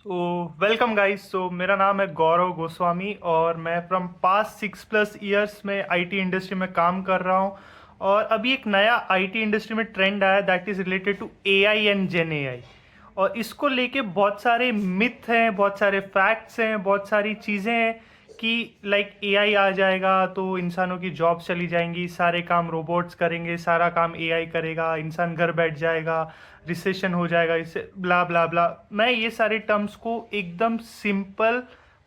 Welcome guys. मेरा नाम है गौरव गोस्वामी और मैं फ्रॉम पास्ट 6+ ईयर्स में आईटी इंडस्ट्री में काम कर रहा हूँ। और अभी एक नया आईटी इंडस्ट्री में ट्रेंड आया that is related to AI and gen AI. और इसको लेके बहुत सारे मिथ हैं, बहुत सारे फैक्ट्स हैं, बहुत सारी चीज़ें हैं कि लाइक एआई आ जाएगा तो इंसानों की जॉब चली जाएंगी, सारे काम रोबोट्स करेंगे, सारा काम एआई करेगा, इंसान घर बैठ जाएगा, रिसेशन हो जाएगा, इससे ब्ला ब्ला ब्ला। मैं ये सारे टर्म्स को एकदम सिंपल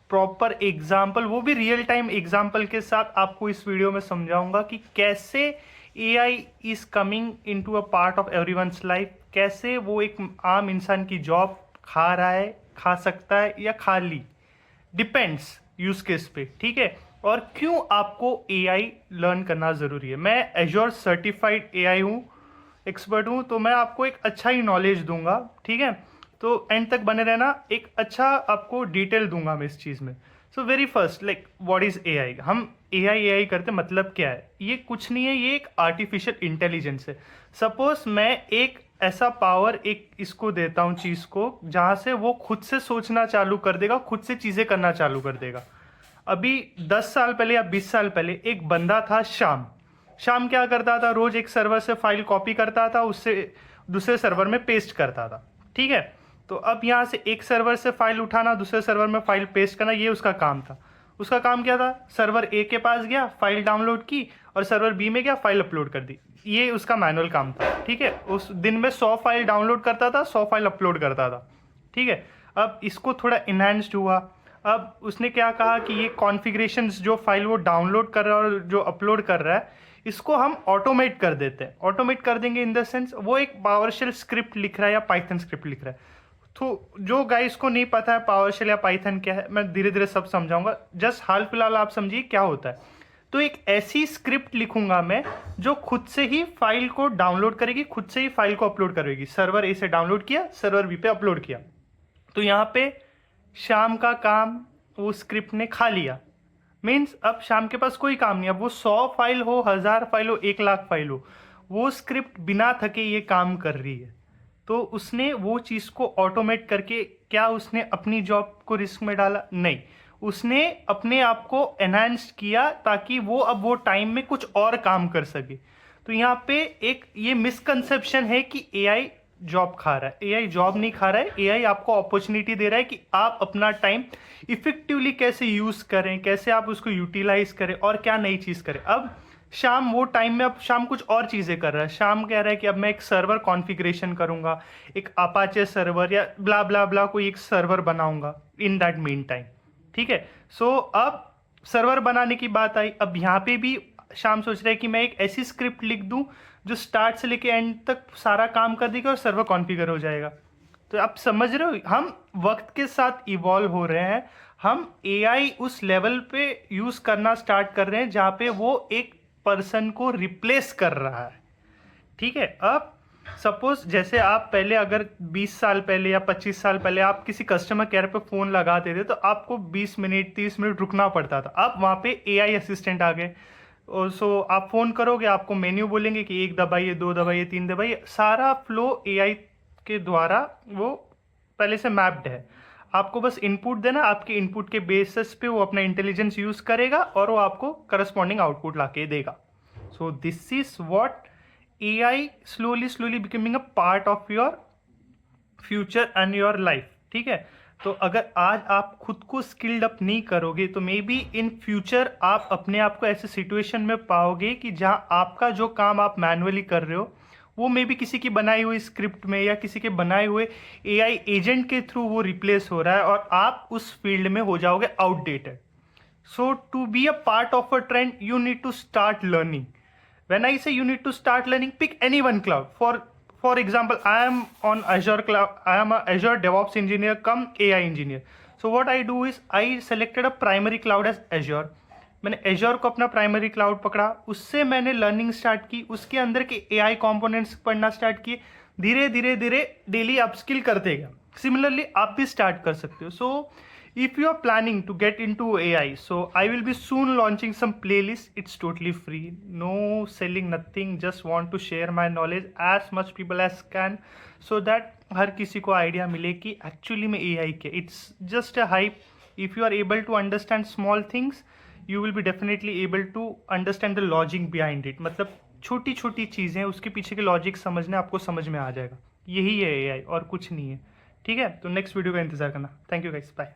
प्रॉपर एग्जाम्पल, वो भी रियल टाइम एग्जाम्पल के साथ आपको इस वीडियो में समझाऊंगा कि कैसे AI is coming into a part of everyone's life, कैसे वो एक आम इंसान की जॉब खा रहा है, खा सकता है या खा ली, डिपेंड्स यूज केस पे, ठीक है। और क्यों आपको एआई लर्न करना ज़रूरी है। मैं एजोर सर्टिफाइड एआई हूँ, एक्सपर्ट हूँ, तो मैं आपको एक अच्छा ही नॉलेज दूंगा, ठीक है। तो एंड तक बने रहना, एक अच्छा आपको डिटेल दूंगा मैं इस चीज़ में। So very first, like what is AI. हम एआई करते मतलब क्या है? ये कुछ नहीं है, ये एक आर्टिफिशियल इंटेलिजेंस है। सपोज मैं एक ऐसा पावर एक इसको देता हूँ चीज़ को, जहाँ से वो खुद से सोचना चालू कर देगा, खुद से चीज़ें करना चालू कर देगा। अभी 10 साल पहले या 20 साल पहले एक बंदा था श्याम। श्याम क्या करता था? रोज एक सर्वर से फाइल कॉपी करता था, उससे दूसरे सर्वर में पेस्ट करता था, ठीक है। तो अब यहाँ से एक सर्वर से फाइल उठाना, दूसरे सर्वर में फाइल पेस्ट करना, ये उसका काम था। उसका काम क्या था? सर्वर ए के पास गया, फाइल डाउनलोड की, और सर्वर बी में गया, फाइल अपलोड कर दी। ये उसका मैनुअल काम था, ठीक है। उस दिन में 100 फाइल डाउनलोड करता था, 100 फाइल अपलोड करता था, ठीक है। अब इसको थोड़ा इन्हांस्ड हुआ। अब उसने क्या कहा कि ये कॉन्फ़िगरेशंस जो फाइल वो डाउनलोड कर रहा है और जो अपलोड कर रहा है, इसको हम ऑटोमेट कर देते हैं। ऑटोमेट कर देंगे इन द सेंस, वो एक पावरशेल स्क्रिप्ट लिख रहा है या पाइथन स्क्रिप्ट लिख रहा है। तो जो गाइस को नहीं पता है पावरशेल या पाइथन क्या है, मैं धीरे धीरे सब समझाऊंगा। जस्ट हाल फिलहाल आप समझिए क्या होता है। तो एक ऐसी स्क्रिप्ट लिखूंगा मैं जो खुद से ही फाइल को डाउनलोड करेगी, खुद से ही फाइल को अपलोड करेगी। सर्वर ए से डाउनलोड किया, सर्वर बी पे अपलोड किया। तो यहाँ पे शाम का काम वो स्क्रिप्ट ने खा लिया। मीन्स अब शाम के पास कोई काम नहीं। अब वो 100 फाइल हो, 1000 फाइल हो, 1 लाख फाइल हो, वो स्क्रिप्ट बिना थके ये काम कर रही है। तो उसने वो चीज़ को ऑटोमेट करके, क्या उसने अपनी जॉब को रिस्क में डाला? नहीं, उसने अपने आप को एनहांस किया ताकि वो अब वो टाइम में कुछ और काम कर सके। तो यहाँ पे एक ये मिसकंसेप्शन है कि एआई जॉब खा रहा है। एआई जॉब नहीं खा रहा है, एआई आपको अपॉर्चुनिटी दे रहा है कि आप अपना टाइम इफेक्टिवली कैसे यूज करें, कैसे आप उसको यूटिलाइज करें और क्या नई चीज करें। अब शाम वो टाइम में, अब शाम कुछ और चीजें कर रहा है। शाम कह रहा है कि अब मैं एक सर्वर कॉन्फ़िगरेशन करूंगा, एक अपाचे सर्वर या ब्ला ब्ला ब्ला कोई एक सर्वर बनाऊंगा इन दैट मीन टाइम, ठीक है। सो अब सर्वर बनाने की बात आई। अब यहाँ पे भी शाम सोच रहा है कि मैं एक ऐसी स्क्रिप्ट लिख दूं जो स्टार्ट से लेके एंड तक सारा काम कर देगा और सर्वर कॉन्फ़िगर हो जाएगा। तो आप समझ रहे हो, हम वक्त के साथ इवॉल्व हो रहे हैं। हम एआई उस लेवल पे यूज करना स्टार्ट कर रहे हैं जहां पे वो एक पर्सन को रिप्लेस कर रहा है, ठीक है। अब सपोज जैसे आप पहले अगर 20 साल पहले या 25 साल पहले आप किसी कस्टमर केयर पे फ़ोन लगाते थे तो आपको 20 मिनट 30 मिनट रुकना पड़ता था। अब वहाँ पे एआई असिस्टेंट आ गए। और सो आप फ़ोन करोगे, आपको मेन्यू बोलेंगे कि 1 दबाइए, 2 दबाइए, 3 दबाइए, सारा फ्लो एआई के द्वारा वो पहले से मैप्ड है। आपको बस इनपुट देना, आपके इनपुट के बेसिस पे वो अपना इंटेलिजेंस यूज़ करेगा और वो आपको करस्पॉन्डिंग आउटपुट ला के देगा। So this is what AI slowly becoming a part of your future and your life, ठीक है। तो अगर आज आप खुद को स्किल्ड अप नहीं करोगे तो मे बी इन फ्यूचर आप अपने आप को ऐसे सिचुएशन में पाओगे कि जहां आपका जो काम आप मैनुअली कर रहे हो वो मे बी किसी की बनाई हुई स्क्रिप्ट में या किसी के बनाए हुए एआई एजेंट के थ्रू वो रिप्लेस हो रहा है और आप उस फील्ड में हो जाओगे outdated. So to be a part of a trend, you need to start learning. When I say you need to start learning, pick any one cloud. For example, I am on Azure cloud. I am a Azure DevOps engineer come AI engineer. So what I do is I selected a primary cloud as Azure. मैंने Azure को अपना primary cloud पकड़ा, उससे मैंने learning start की, उसके अंदर के AI कंपोनेंट्स पढ़ना स्टार्ट किए, धीरे धीरे धीरे डेली अपस्किल करते गया। सिमिलरली आप भी स्टार्ट कर सकते हो। सो if you are planning to get into AI, so I will be soon launching some playlist. It's totally free, no selling, nothing, just want to share my knowledge as much people as can, so that हर किसी को idea मिले कि actually में AI क्या, it's just a hype. If you are able to understand small things you will be definitely able to understand the logic behind it. मतलब छोटी छोटी चीज़ें उसके पीछे के लॉजिक समझने आपको समझ में आ जाएगा. यही है एआई और कुछ नहीं है. ठीक है, तो नेक्स्ट वीडियो का इंतजार करना. Thank you guys, bye.